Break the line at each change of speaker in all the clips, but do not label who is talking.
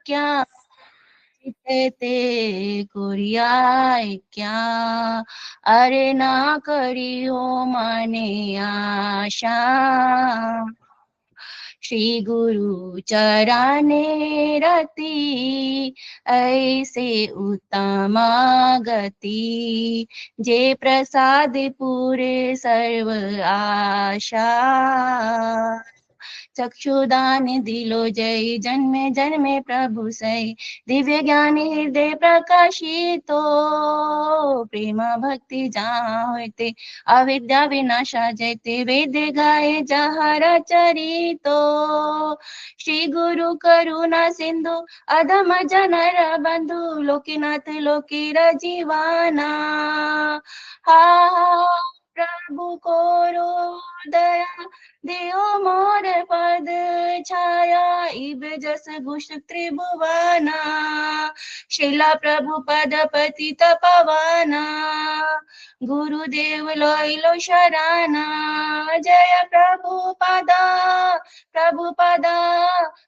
क्या ते कोरियाय क्या अरे ना करियो मने आशा श्री गुरु चरणे रति ऐसे उत्तम गति जे प्रसाद पूरे सर्व आशा चक्षुदान दिलो जय जन्मे जन्मे प्रभु सई दिव्य ज्ञान हृदय प्रकाशितो प्रेम भक्ति जहाँ होते अविद्या विनाशा जयते वेद गाये जहाँ चरितो श्री गुरु करुणा सिंधु अधम जनर बंधु लोकीनाथ लोकीर जीवाना हा प्रभु कोरो दया दियो मोर पद छाया इब जस गुष त्रिभुवना शिला प्रभु पद पतित पवना गुरुदेव लोइलो शरणा जय प्रभुपदा प्रभुपदा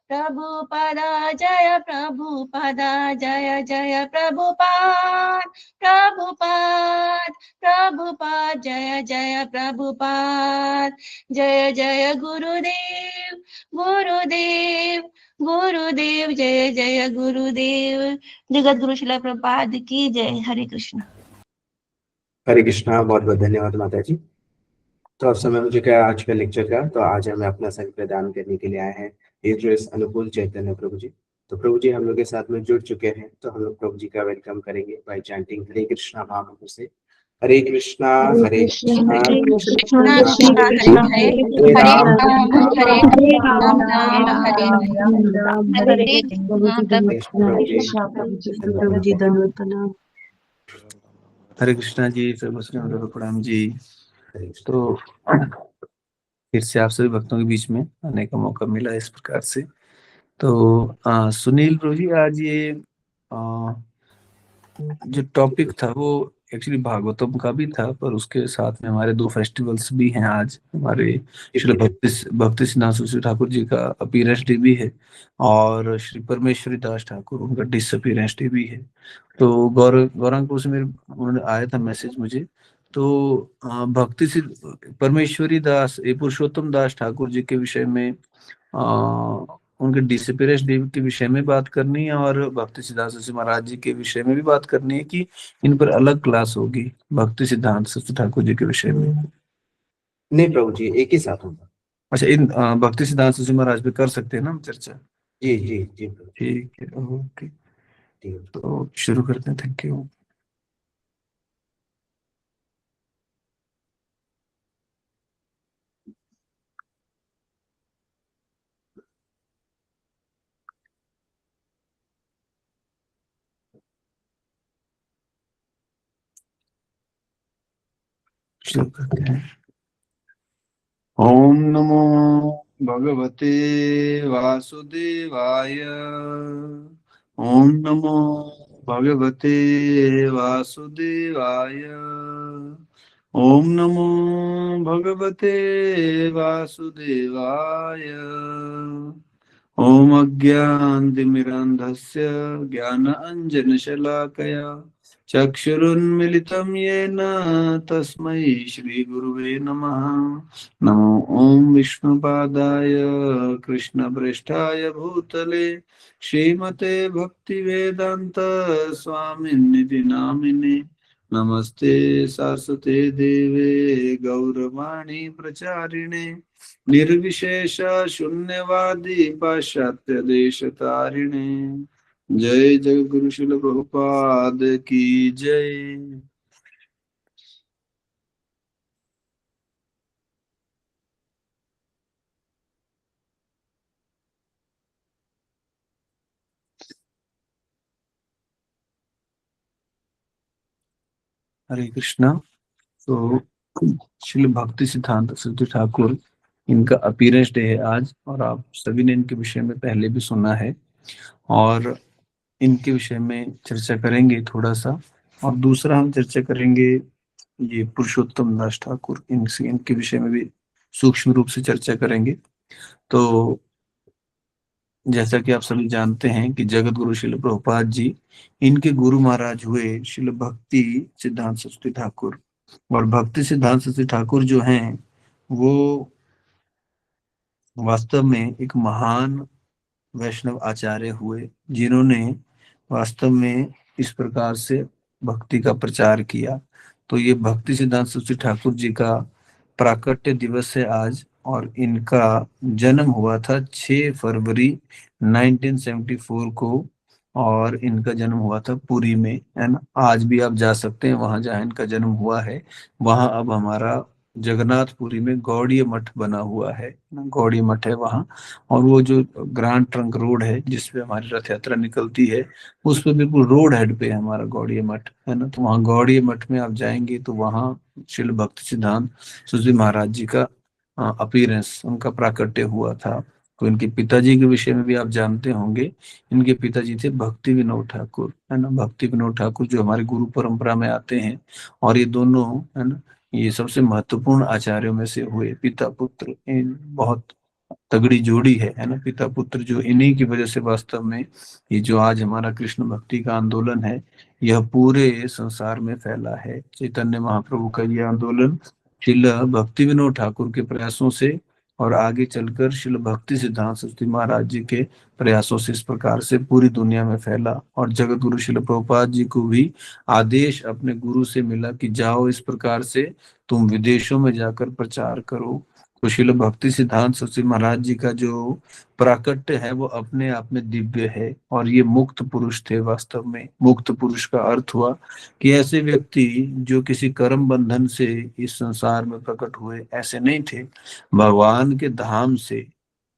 प्रभुपदा जय प्रभुपदा जय जय प्रभुपाद प्रभुपाद प्रभुपाद जय जय प्रभुपाद जय जय गुरुदेव गुरुदेव गुरुदेव जय जय गुरुदेव जगत गुरु शिला प्रभुपाद की जय। हरे कृष्ण।
हरे कृष्णा। बहुत बहुत धन्यवाद माता जी। तो अब समय हो चुका है आज का लेक्चर का। तो आज हमें अपना संग प्रदान करने के लिए आए हैं एड्रेस अनुकूल चैतन्य प्रभु जी। तो प्रभु जी हम लोग के साथ में जुड़ चुके हैं, तो हम लोग प्रभु जी का वेलकम करेंगे बाय चैंटिंग हरे कृष्णा महामंत्र से। हरे कृष्णा हरे कृष्णा
हरे
कृष्णा
कृष्णा
हरे
कृष्णा
कृष्णा
हरे
हरे
हरे
राम
राम
हरे
हरे
राम
राम
राम
राम
राम
हरे
हरे
हरे हरे माता
प्रभु जी
प्रभु जी धन्यवाद प्रणाम।
हरे कृष्णा जी, सर्वश्री प्रणाम जी।
हरे कृष्णा।
तो फिर से आप सभी भक्तों के बीच में आने का मौका मिला इस प्रकार से। तो सुनील प्रभु जी, आज ये जो टॉपिक था वो एक्चुअली भागवतम का भी था, पर उसके साथ में हमारे 2 फेस्टिवल्स भी हैं आज। हमारे श्री भक्ति सिद्धांत सरस्वती ठाकुर जी का अपीयरेंस डे भी है और श्री परमेश्वरी दास ठाकुर उनका डिसअपीयरेंस डे भी है। तो गौरांगपुर से मेरे उन्होंने आया था मैसेज मुझे। तो भक्ति सिद्ध परमेश्वरी दास पुरुषोत्तम दास ठाकुर जी के विषय में उनके डिसअपीयरेंस डे के विषय में बात करनी है और भक्ति सिद्धांत सरस्वती महाराज जी के विषय में भी बात करनी है कि इन पर अलग क्लास होगी भक्ति सिद्धांत सरस्वती ठाकुर जी के विषय में?
नहीं प्रभु जी, एक ही साथ होगा।
अच्छा, इन भक्ति सिद्धांत सरस्वती महाराज पे कर सकते हैं ना हम चर्चा?
जी जी जी प्रभु जी,
ठीक है, ओके।
ठीक है।
तो शुरू करते हैं। Thank you. शुरू करते हैं। ओम नमो भगवते वासुदेवाय। ओम नमो भगवते वासुदेवाय। ओम नमो भगवते वासुदेवाय। ओम अज्ञानतिमिरान्धस्य ज्ञानाञ्जनशलाकया चक्षुरुन्मिलितं येन तस्मै श्रीगुरुवे नमः। नमो ओम विष्णुपादाय कृष्णप्रेष्ठाय भूतले श्रीमते भक्तिवेदांत स्वामिन्निति नामिने। नमस्ते सरस्वते देवे गौरवाणी प्रचारिणे निर्विशेष शून्यवादी पाश्चात्य देशतारिणे। जय जय गुरु शिल प्रभुपाद की जय। हरे कृष्णा। तो श्री भक्ति सिद्धांत सरस्वती ठाकुर, इनका अपीयरेंस डे है आज और आप सभी ने इनके विषय में पहले भी सुना है और इनके विषय में चर्चा करेंगे थोड़ा सा। और दूसरा हम चर्चा करेंगे ये पुरुषोत्तम दास ठाकुर, इनके विषय में भी सूक्ष्म रूप से चर्चा करेंगे। तो जैसा कि आप सभी जानते हैं कि जगत गुरु श्रील प्रभुपाद जी, इनके गुरु महाराज हुए श्रील भक्ति सिद्धांत सरस्वती ठाकुर। और भक्ति सिद्धांत सरस्वती ठाकुर जो हैं वो वास्तव में एक महान वैष्णव आचार्य हुए, जिन्होंने वास्तव में इस प्रकार से भक्ति का प्रचार किया। तो ये भक्ति सिद्धांत सरस्वती ठाकुर जी का प्राकट्य दिवस है आज, और इनका जन्म हुआ था 6 फरवरी 1974 को, और इनका जन्म हुआ था पुरी में, है ना। आज भी आप जा सकते हैं वहां जहाँ इनका जन्म हुआ है। वहां अब हमारा जगन्नाथपुरी में गौड़ीय मठ बना हुआ है, गौड़ीय मठ है वहाँ। और वो जो ग्रैंड ट्रंक रोड है जिसपे हमारी रथ यात्रा निकलती है, उस पे बिल्कुल रोड हेड पे है हमारा गौड़ीय मठ, है ना। तो वहाँ गौड़ीय मठ में आप जाएंगे तो वहाँ श्रील भक्ति सिद्धांत सरस्वती महाराज जी का अपीयरेंस, उनका प्राकट्य हुआ था। तो इनके पिताजी के विषय में भी आप जानते होंगे। इनके पिताजी थे भक्ति विनोद ठाकुर, है ना। भक्ति विनोद ठाकुर जो हमारे गुरु परंपरा में आते हैं, और ये दोनों, है ना, ये सबसे महत्वपूर्ण आचार्यों में से हुए। पिता पुत्र बहुत तगड़ी जोड़ी है ना, पिता पुत्र, जो इन्हीं की वजह से वास्तव में ये जो आज हमारा कृष्ण भक्ति का आंदोलन है, यह पूरे संसार में फैला है। चैतन्य महाप्रभु का यह आंदोलन श्रील भक्ति विनोद ठाकुर के प्रयासों से, और आगे चलकर श्रील भक्ति सिद्धांत सरस्वती महाराज जी के प्रयासों से इस प्रकार से पूरी दुनिया में फैला। और जगत गुरु श्रील प्रभुपाद जी को भी आदेश अपने गुरु से मिला कि जाओ, इस प्रकार से तुम विदेशों में जाकर प्रचार करो। तो श्रील भक्ति सिद्धांत सरस्वती महाराज जी का जो प्राकट्य है वो अपने आप में दिव्य है, और ये मुक्त पुरुष थे। वास्तव में मुक्त पुरुष का अर्थ हुआ कि ऐसे व्यक्ति जो किसी कर्म बंधन से इस संसार में प्रकट हुए, ऐसे नहीं थे। भगवान के धाम से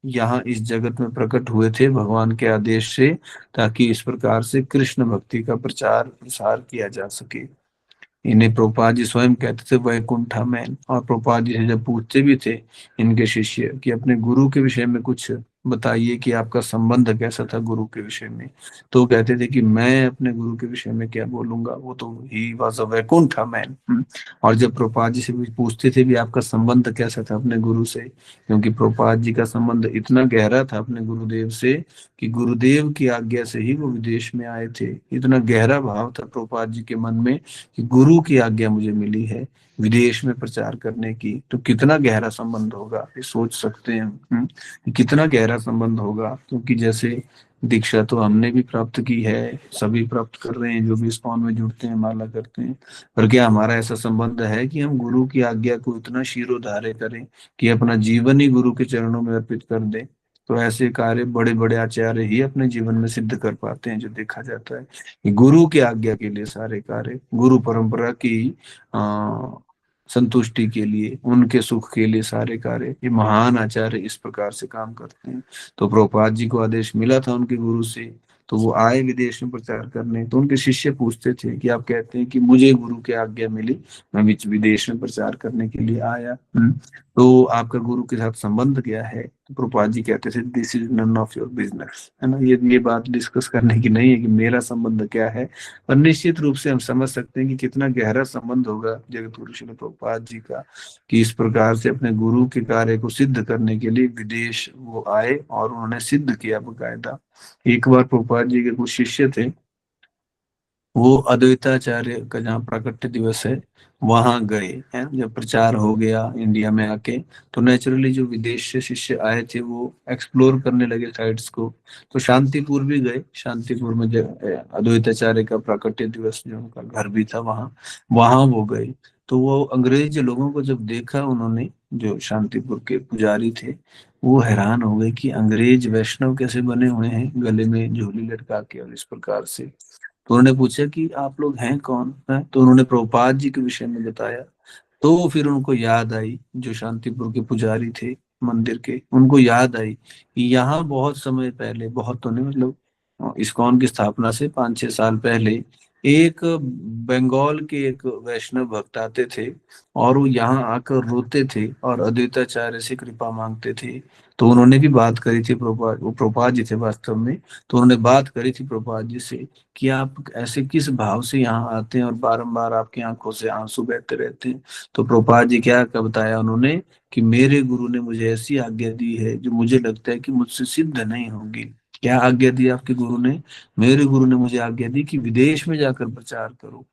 यहाँ इस जगत में प्रकट हुए थे, भगवान के आदेश से, ताकि इस प्रकार से कृष्ण भक्ति का प्रचार प्रसार किया जा सके। इन्हें प्रभुपाद जी स्वयं कहते थे वैकुंठा मैन। और प्रभुपाद जी से जब पूछते भी थे इनके शिष्य कि अपने गुरु के विषय में कुछ बताइए कि आपका संबंध कैसा था गुरु के विषय में, तो कहते थे कि मैं अपने गुरु के विषय में क्या बोलूंगा, वो तो he was a Vaikuntha man. और जब प्रभुपाद जी से भी पूछते थे भी आपका संबंध कैसा था अपने गुरु से, क्योंकि प्रभुपाद जी का संबंध इतना गहरा था अपने गुरुदेव से कि गुरुदेव की आज्ञा से ही वो विदेश में आए थे। इतना गहरा भाव था प्रभुपाद जी के मन में कि गुरु की आज्ञा मुझे मिली है विदेश में प्रचार करने की। तो कितना गहरा संबंध होगा, ये सोच सकते हैं कि कितना गहरा संबंध होगा। क्योंकि जैसे दीक्षा तो हमने भी प्राप्त की है, सभी प्राप्त कर रहे हैं जो भी इस्कॉन में जुड़ते हैं, माला करते हैं। पर क्या हमारा ऐसा संबंध है कि हम गुरु की आज्ञा को इतना शिरोधार्य करें कि अपना जीवन ही गुरु के चरणों में अर्पित कर दें? तो ऐसे कार्य बड़े बड़े आचार्य ही अपने जीवन में सिद्ध कर पाते हैं, जो देखा जाता है कि गुरु की आज्ञा के लिए सारे कार्य, गुरु परंपरा की संतुष्टि के लिए, उनके सुख के लिए सारे कार्य, ये महान आचार्य इस प्रकार से काम करते हैं। तो प्रभुपाद जी को आदेश मिला था उनके गुरु से, तो वो आए विदेश में प्रचार करने। तो उनके शिष्य पूछते थे कि आप कहते हैं कि मुझे गुरु की आज्ञा मिली, मैं विदेश में प्रचार करने के लिए आया, तो आपका गुरु के साथ संबंध क्या है? तो प्रभुपाद जी कहते थे this is none of your business, है ना। ये बात डिस्कस करने की नहीं है कि मेरा संबंध क्या है, पर निश्चित रूप से हम समझ सकते हैं कि कितना गहरा संबंध होगा जगत गुरु श्री प्रभुपाद जी का, कि इस प्रकार से अपने गुरु के कार्य को सिद्ध करने के लिए विदेश वो आए और उन्होंने सिद्ध किया बकायदा। एक बार प्रभुपाद जी के कुछ शिष्य थे, वो अद्वैताचार्य का जहाँ प्राकट्य दिवस है वहां गए हैं। जब प्रचार हो गया इंडिया में आके, तो नेचुरली जो विदेश से शिष्य आए थे वो एक्सप्लोर करने लगे साइट्स को। तो शांतिपुर भी गए। शांतिपुर में जो अद्वैताचार्य का प्राकट्य दिवस, जो उनका घर भी था, वहां वो गए। तो वो अंग्रेज लोगों को जब देखा उन्होंने, जो शांतिपुर के पुजारी थे, वो हैरान हो गए कि अंग्रेज वैष्णव कैसे बने हुए हैं, गले में झोली लटका के और इस प्रकार से। तो उन्होंने पूछा कि आप लोग हैं कौन है? तो उन्होंने प्रभुपाद जी के विषय में बताया। तो फिर उनको याद आई, जो शांतिपुर के पुजारी थे मंदिर के, उनको याद आई कि यहाँ बहुत समय पहले, बहुत तो नहीं, मतलब इस्कॉन की स्थापना से 5-6 साल पहले, एक बंगाल के एक वैष्णव भक्त आते थे और वो यहाँ आकर रोते थे और अद्वैताचार्य से कृपा मांगते थे। तो उन्होंने भी बात करी थी प्रभुपाद, वो प्रभुपाद जी थे वास्तव में। तो उन्होंने बात करी थी प्रभुपाद जी से कि आप ऐसे किस भाव से यहाँ आते हैं और बारंबार आपकी आंखों से आंसू बहते रहते हैं। तो प्रभुपाद जी क्या बताया उन्होंने कि मेरे गुरु ने मुझे ऐसी आज्ञा दी है जो मुझे लगता है कि मुझसे सिद्ध नहीं होगी। क्या आज्ञा दी आपके गुरु ने? मेरे गुरु ने मुझे आज्ञा दी कि विदेश में जाकर प्रचार करो।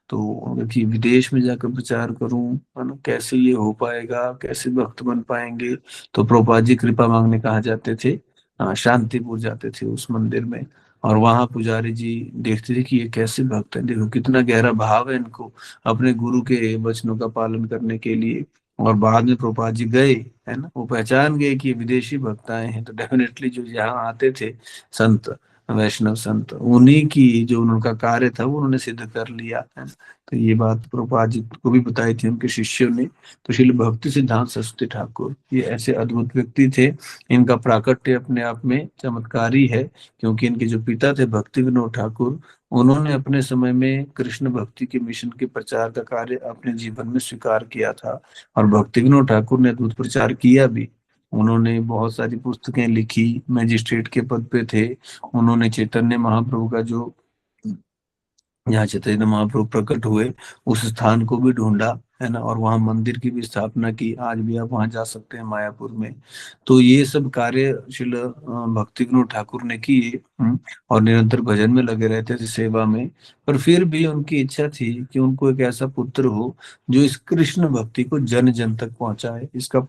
तो कि विदेश में जाकर प्रचार करूं, है ना, कैसे ये हो पाएगा, कैसे भक्त बन पाएंगे? तो प्रभुपाद जी कृपा मांगने कहा जाते थे, शांतिपुर जाते थे उस मंदिर में, और वहां पुजारी जी देखते थे कि ये कैसे भक्त है, देखो कितना गहरा भाव है इनको अपने गुरु के वचनों का पालन करने के लिए। और बाद में प्रभुपाद जी गए, है ना, वो पहचान गए कि ये विदेशी भक्त आए हैं, तो डेफिनेटली जो यहाँ आते थे संत, वैष्णव संत, उन्हीं की जो उनका कार्य था वो उन्होंने सिद्ध कर लिया, है ना। तो ये बात प्रभुपाद जी को भी बताई थी उनके शिष्यों ने। तो श्रील भक्ति सिद्धांत सरस्वती ठाकुर ये ऐसे अद्भुत व्यक्ति थे, इनका प्राकट्य अपने आप में चमत्कारी है, क्योंकि इनके जो पिता थे भक्ति विनोद ठाकुर, उन्होंने अपने समय में कृष्ण भक्ति के मिशन के प्रचार का कार्य अपने जीवन में स्वीकार किया था। और भक्ति विनोद ठाकुर ने अद्भुत प्रचार किया भी। उन्होंने बहुत सारी पुस्तकें लिखी, मैजिस्ट्रेट के पद पे थे। उन्होंने चैतन्य महाप्रभु का जो, यहाँ चैतन्य महाप्रभु प्रकट हुए उस स्थान को भी ढूंढा, है ना, और वहां मंदिर की भी स्थापना की। आज भी आप वहां जा सकते हैं मायापुर में। तो ये सब कार्य श्रील भक्ति विनोद ठाकुर ने किए, और निरंतर भजन में लगे रहते थे, सेवा में। पर फिर भी उनकी इच्छा थी कि उनको एक ऐसा पुत्र हो जो इस कृष्ण भक्ति को जन जन तक पहुंचाए, इसका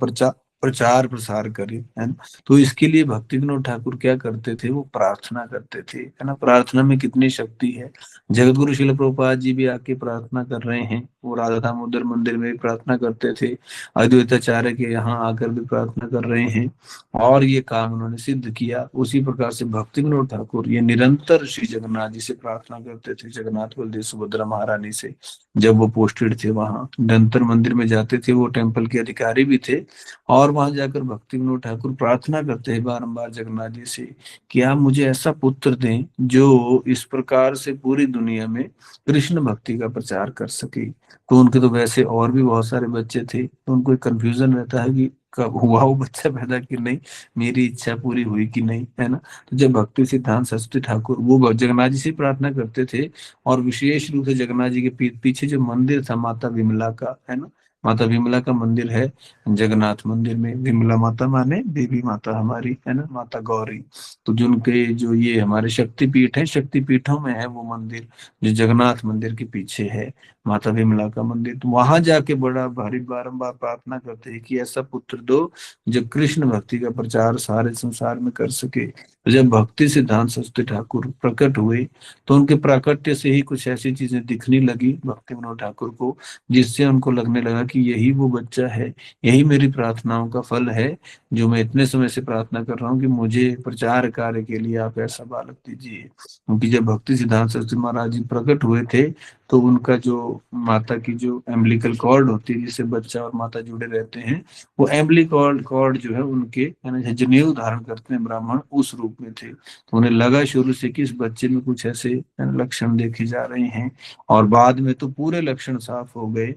प्रचार प्रसार करे, है ना। तो इसके लिए भक्ति विनोद ठाकुर क्या करते थे, वो प्रार्थना करते थे, है ना। प्रार्थना में कितनी शक्ति है। जगत गुरु शिल प्रभुपाद जी भी आके प्रार्थना कर रहे हैं, वो राधा दामोदर मंदिर में भी प्रार्थना करते थे, अद्वैताचार्य के यहाँ आकर भी प्रार्थना कर रहे हैं, और ये काम उन्होंने सिद्ध किया। उसी प्रकार से भक्ति विनोद ठाकुर ये निरंतर श्री जगन्नाथ जी से प्रार्थना करते थे, जगन्नाथ बलदेव सुभद्रा महारानी से। जब वो पोस्टेड थे वहां निरंतर मंदिर में जाते थे, वो टेम्पल के अधिकारी भी थे, और वहां जाकर भक्ति विनोद ठाकुर प्रार्थना करते हैं बारंबार जगन्नाथ जी से कि आप मुझे ऐसा पुत्र दें जो इस प्रकार से पूरी दुनिया में कृष्ण भक्ति का प्रचार कर सके। तो उनके तो वैसे और भी बहुत सारे बच्चे थे, तो उनको एक कंफ्यूजन रहता है कि कब हुआ वो बच्चा पैदा कि नहीं, मेरी इच्छा पूरी हुई कि नहीं, है ना। तो जब भक्ति सिद्धांत सरस्वती ठाकुर वो जगन्नाथ जी से प्रार्थना करते थे, और विशेष रूप से जगन्नाथ जी के पीछे जो मंदिर था माता विमला का, है ना, माता विमला का मंदिर है जगन्नाथ मंदिर में। विमला माता माने देवी माता हमारी, है ना, माता गौरी। तो जिनके जो ये हमारे शक्तिपीठ है, शक्तिपीठों में है वो मंदिर जो जगन्नाथ मंदिर के पीछे है, माता विमला का मंदिर। तो वहां जाके बड़ा भारी बारंबार प्रार्थना करते हैं कि ऐसा पुत्र दो जो कृष्ण भक्ति का प्रचार सारे संसार में कर सके। तो जब भक्ति सिद्धांत सरस्वती ठाकुर प्रकट हुए, तो उनके प्राकट्य से ही कुछ ऐसी चीजें दिखने लगी भक्ति विनोद ठाकुर को, जिससे उनको लगने लगा कि यही वो बच्चा है, यही मेरी प्रार्थनाओं का फल है, जो मैं इतने समय से प्रार्थना कर रहा हूँ कि मुझे प्रचार कार्य के लिए आप ऐसा बालक दीजिए। क्योंकि जब भक्ति सिद्धांत सरस्वती महाराज जी प्रकट हुए थे, तो उनका जो माता की जो एम्बिलिकल कॉर्ड होती है, जिससे बच्चा और माता जुड़े रहते हैं, वो एम्बिलिकल कॉर्ड जो है उनके जनेऊ धारण करते हैं ब्राह्मण, उस रूप में थे। तो उन्हें लगा शुरू से कि इस बच्चे में कुछ ऐसे लक्षण देखे जा रहे हैं, और बाद में तो पूरे लक्षण साफ हो गए।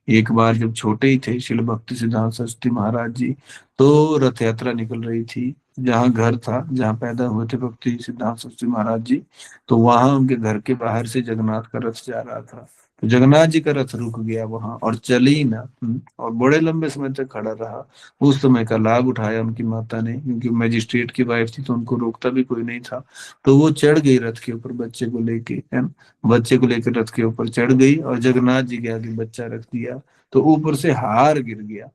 एक बार जब छोटे ही थे श्रील भक्ति सिद्धांत सरस्वती महाराज जी, तो रथ यात्रा निकल रही थी, जहाँ घर था, जहाँ पैदा हुए थे भक्ति सिद्धांत सरस्वती महाराज जी, तो वहां उनके घर के बाहर से जगन्नाथ का रथ जा रहा था। तो जगन्नाथ जी का रथ रुक गया वहां और चल ही ना, और बड़े लंबे समय तक खड़ा रहा। उस समय का लाभ उठाया उनकी माता ने, क्योंकि मैजिस्ट्रेट की वाइफ थी तो उनको रोकता भी कोई नहीं था। तो वो चढ़ गई रथ के ऊपर बच्चे को लेके, है ना, बच्चे को लेकर रथ के ऊपर चढ़ गई, और जगन्नाथ जी के आगे बच्चा रख दिया। तो ऊपर से हार गिर गया,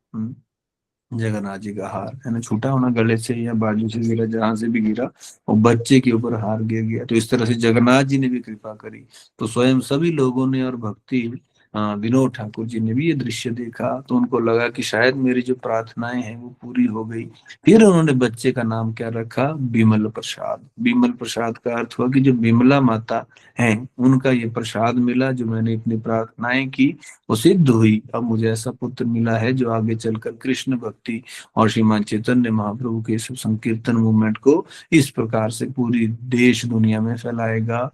जगन्नाथ जी का हार, है ना, छूटा होना गले से या बाजू से गिरा, जहां से भी गिरा, और बच्चे के ऊपर हार गिर गया। तो इस तरह से जगन्नाथ जी ने भी कृपा करी। तो स्वयं सभी लोगों ने और भक्ति विनोद ठाकुर जी ने भी ये दृश्य देखा, तो उनको लगा कि शायद मेरी जो प्रार्थनाएं हैं वो पूरी हो गई। फिर उन्होंने बच्चे का नाम क्या रखा, विमल प्रसाद। विमल प्रसाद का अर्थ हुआ कि जो विमला माता है उनका ये प्रसाद मिला, जो मैंने इतनी प्रार्थनाएं की वो सिद्ध हुई। अब मुझे ऐसा पुत्र मिला है जो आगे चलकर कृष्ण भक्ति और श्रीमान चैतन्य महाप्रभु के सब संकीर्तन मूवमेंट को इस प्रकार से पूरी देश दुनिया में फैलाएगा।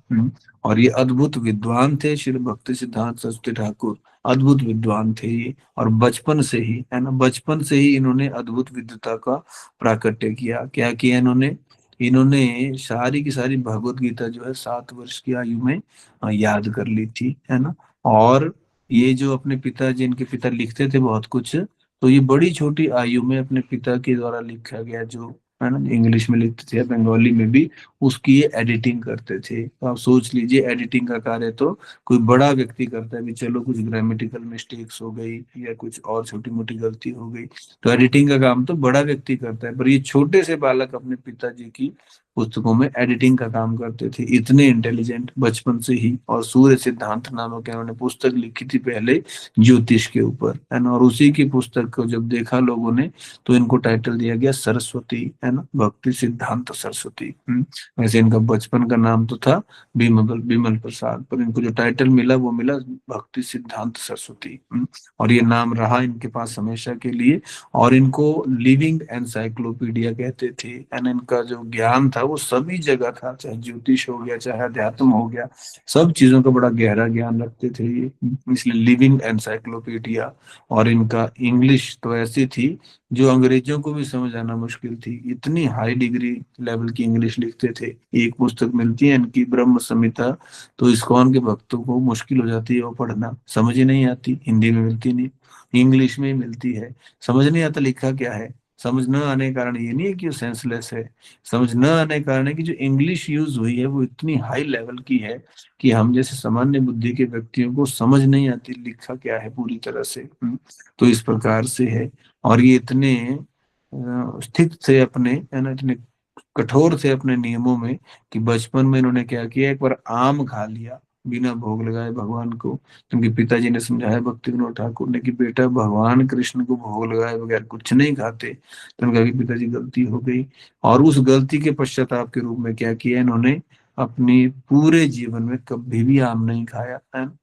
और ये अद्भुत विद्वान थे श्री भक्ति सिद्धांत सरस्वती ठाकुर, अद्भुत विद्वान थे ये। और बचपन से ही, है ना, बचपन से ही इन्होंने अद्भुत विद्वता का प्राकट्य किया। क्या किया इन्होंने? इन्होंने सारी की सारी भगवत गीता जो है 7 वर्ष की आयु में याद कर ली थी, है ना। और ये जो अपने पिताजी, इनके पिता लिखते थे बहुत कुछ, तो ये बड़ी छोटी आयु में अपने पिता के द्वारा लिखा गया जो है ना, इंग्लिश में लिखते थे या बंगाली में भी, उसकी ये एडिटिंग करते थे। तो आप सोच लीजिए, एडिटिंग का कार्य तो कोई बड़ा व्यक्ति करता है, भी चलो कुछ ग्रामेटिकल मिस्टेक्स हो गई या कुछ और छोटी मोटी गलती हो गई तो एडिटिंग का काम तो बड़ा व्यक्ति करता है, पर ये छोटे से बालक अपने पिताजी की पुस्तकों में एडिटिंग का काम करते थे। इतने इंटेलिजेंट बचपन से ही। और सूर्य सिद्धांत नामक इन्होंने पुस्तक लिखी थी पहले ज्योतिष के ऊपर, है ना, और उसी की पुस्तक को जब देखा लोगों ने तो इनको टाइटल दिया गया सरस्वती, है ना, भक्ति सिद्धांत सरस्वती। वैसे इनका बचपन का नाम तो था बिमल बिमल प्रसाद, पर इनको जो टाइटल मिला वो मिला भक्ति सिद्धांत सरस्वती। और ये नाम रहा इनके पास हमेशा के लिए। और इनको लिविंग एनसाइक्लोपीडिया कहते थे, एंड इनका जो ज्ञान था वो सभी जगह था, चाहे ज्योतिष हो गया, चाहे अध्यात्म हो गया, सब चीजों का बड़ा गहरा ज्ञान रखते थे ये, इसलिए लिविंग एनसाइक्लोपीडिया। और इनका इंग्लिश तो ऐसी थी जो अंग्रेजों को भी समझ आना मुश्किल थी, इतनी हाई डिग्री लेवल की इंग्लिश लिखते थे। एक पुस्तक मिलती है इनकी ब्रह्म संहिता, तो इस्कॉन के भक्तों को मुश्किल हो जाती है वो पढ़ना, समझ ही नहीं आती, हिंदी में मिलती नहीं, इंग्लिश में ही मिलती है, समझ नहीं आता लिखा क्या है। समझ न आने के कारण ये नहीं है कि वो सेंसलेस है, समझ न आने के कारण है कि जो इंग्लिश यूज हुई है वो इतनी हाई लेवल की है कि हम जैसे सामान्य बुद्धि के व्यक्तियों को समझ नहीं आती लिखा क्या है पूरी तरह से। तो इस प्रकार से है। और ये इतने स्थित थे अपने, है ना, इतने कठोर थे अपने नियमों में कि बचपन में इन्होंने क्या किया, एक बार आम खा लिया बिना भोग लगाए भगवान को। क्योंकि पिताजी ने समझाया भक्ति विनोद ठाकुर ने कि बेटा भगवान कृष्ण को भोग लगाए बगैर कुछ नहीं खाते। तो उन्होंने कहा कि पिताजी गलती हो गई। और उस गलती के पश्चाताप के रूप में क्या किया इन्होंने, अपनी पूरे जीवन में कभी भी आम नहीं खाया, है ना?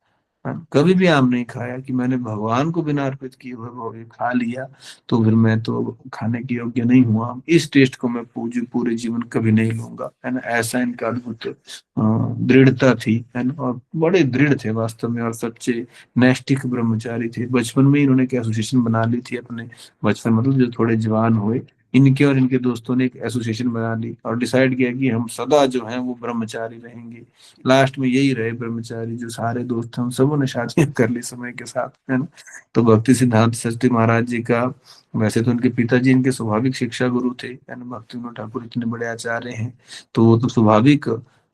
हाँ, कभी भी आम नहीं खाया कि मैंने भगवान को बिना अर्पित किए हुए भोग खा लिया तो फिर मैं तो खाने के योग्य नहीं हुआ, इस टेस्ट को मैं पूजे पूरे जीवन कभी नहीं लूंगा, है ना। ऐसा इनका अद्भुत दृढ़ता थी, है ना, और बड़े दृढ़ थे वास्तव में, और सच्चे नैष्ठिक ब्रह्मचारी थे। बचपन में इन्होंने एक एसोसिएशन बना ली थी अपने, बचपन मतलब जो थोड़े जवान हुए, इनके और इनके दोस्तों ने एक एसोसिएशन बना ली और डिसाइड किया कि हम सदा जो है वो ब्रह्मचारी रहेंगे। लास्ट में यही रहे ब्रह्मचारी, जो सारे दोस्त थे उन सबों ने शादी कर ली समय के साथ, है ना। तो भक्ति सिद्धांत सरस्वती महाराज जी का, वैसे तो उनके पिताजी इनके स्वाभाविक शिक्षा गुरु थे, है ना, भक्ति विनोद ठाकुर इतने बड़े आचार्य हैं तो वो तो स्वाभाविक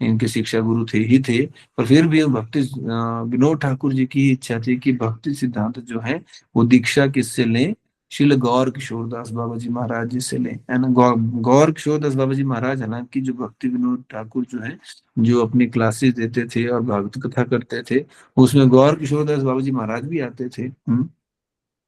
इनके शिक्षा गुरु थे ही थे। पर फिर भी भक्ति विनोद ठाकुर जी की इच्छा थी कि भक्ति सिद्धांत जो है वो दीक्षा किससे लें, श्रील गौर किशोरदास बाबा जी महाराज जी से लें, है ना। गौर किशोरदास बाबा जी महाराज, हालांकि जो भक्ति विनोद ठाकुर जो है जो अपनी क्लासेस देते थे और भागवत कथा करते थे, उसमें गौर किशोरदास बाबा जी महाराज भी आते थे।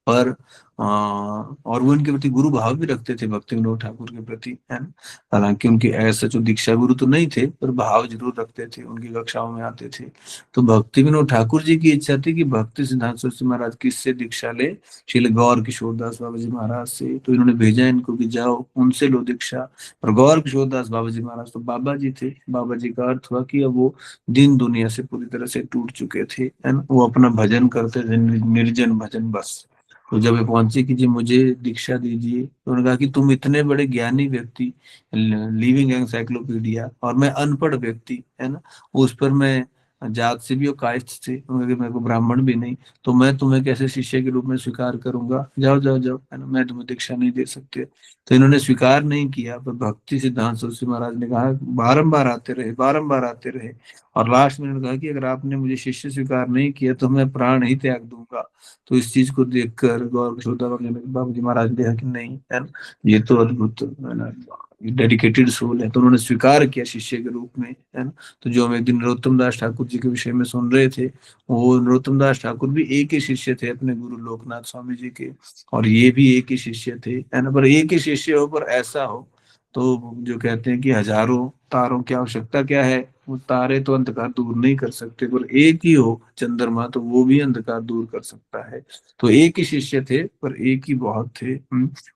पर और वो इनके प्रति गुरु भाव भी रखते थे भक्ति विनोद ठाकुर के प्रति, है ना। हालांकि उनके ऐसा जो दीक्षा गुरु तो नहीं थे पर भाव जरूर रखते थे, उनकी कक्षाओं में आते थे। तो भक्ति विनोद ठाकुर जी की इच्छा थी कि भक्ति सिद्धांत सरस्वती महाराज किससे दीक्षा ले, श्री गौर किशोरदास बाबा जी महाराज से। तो इन्होंने भेजा इनको कि जाओ उनसे लो दीक्षा। और गौर किशोरदास बाबा जी महाराज तो बाबा जी थे, बाबा जी का अर्थ हुआ कि अब वो दिन दुनिया से पूरी तरह से टूट चुके थे, है ना। वो अपना भजन करते थे, निर्जन भजन बस। तो जब ये पहुंचे कि जी मुझे दीक्षा दीजिए, तो उन्होंने कहा कि तुम इतने बड़े ज्ञानी व्यक्ति, लिविंग एनसाइक्लोपीडिया, और मैं अनपढ़ व्यक्ति, है ना, उस पर मैं जात से भी और कायस्थ से, उन्होंने कहा मेरे को ब्राह्मण भी नहीं, तो मैं तुम्हें कैसे शिष्य के रूप में स्वीकार करूंगा, जाओ जाओ जाओ, है ना, मैं तुम्हें दीक्षा नहीं दे सकते। तो इन्होंने स्वीकार नहीं किया। पर भक्ति सिद्धांत सरस्वती महाराज ने कहा, बारंबार आते रहे, बारंबार आते रहे, और लास्ट में उन्होंने कहा कि अगर आपने मुझे शिष्य स्वीकार नहीं किया तो मैं प्राण ही त्याग दूंगा। तो इस चीज को देखकर गौर किशोरदास बाबा जी महाराज ने कहा कि नहीं, है ना, ये तो अद्भुत, है ना, डेडिकेटेड सोल है। तो उन्होंने स्वीकार किया शिष्य के रूप में, है ना। तो जो हम एक दिन नरोत्तम दास ठाकुर जी के विषय में सुन रहे थे, वो नरोत्तम दास ठाकुर भी एक ही शिष्य थे अपने गुरु लोकनाथ स्वामी जी के, और ये भी एक ही शिष्य थे, है ना। पर एक ही शिष्य हो पर ऐसा हो, तो जो कहते हैं कि हजारों तारों की आवश्यकता क्या है, वो तारे तो अंधकार दूर नहीं कर सकते, पर एक ही हो चंद्रमा तो वो भी अंधकार दूर कर सकता है। तो एक ही शिष्य थे पर एक ही बहुत थे।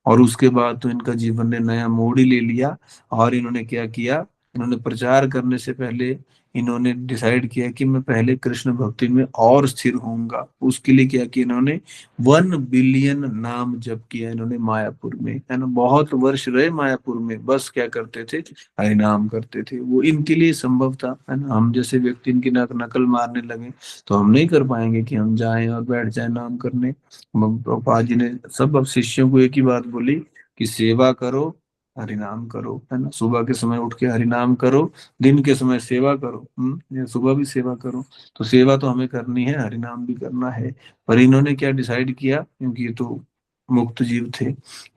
और उसके बाद तो इनका जीवन ने नया मोड़ ही ले लिया। और इन्होंने क्या किया, इन्होंने प्रचार करने से पहले इन्होंने डिसाइड किया कि मैं पहले कृष्ण भक्ति में और स्थिर होऊंगा। उसके लिए क्या किया इन्होंने, 1 बिलियन नाम जप किया इन्होंने मायापुर में, है ना। बहुत वर्ष रहे मायापुर में, बस क्या करते थे, हरि नाम करते थे। वो इनके लिए संभव था, है ना। हम जैसे व्यक्ति इनकी नकल मारने लगे तो हम नहीं कर पाएंगे कि हम जाएं और बैठ जाएं नाम करने। प्रभुपाद जी ने सब अब शिष्यों को एक ही बात बोली कि सेवा करो हरि नाम करो, है ना, सुबह के समय उठ के हरि नाम करो, दिन के समय सेवा करो, ये सुबह भी सेवा करो। तो सेवा तो हमें करनी है, हरि नाम भी करना है। पर इन्होंने क्या डिसाइड किया, क्योंकि ये तो मुक्त जीव थे,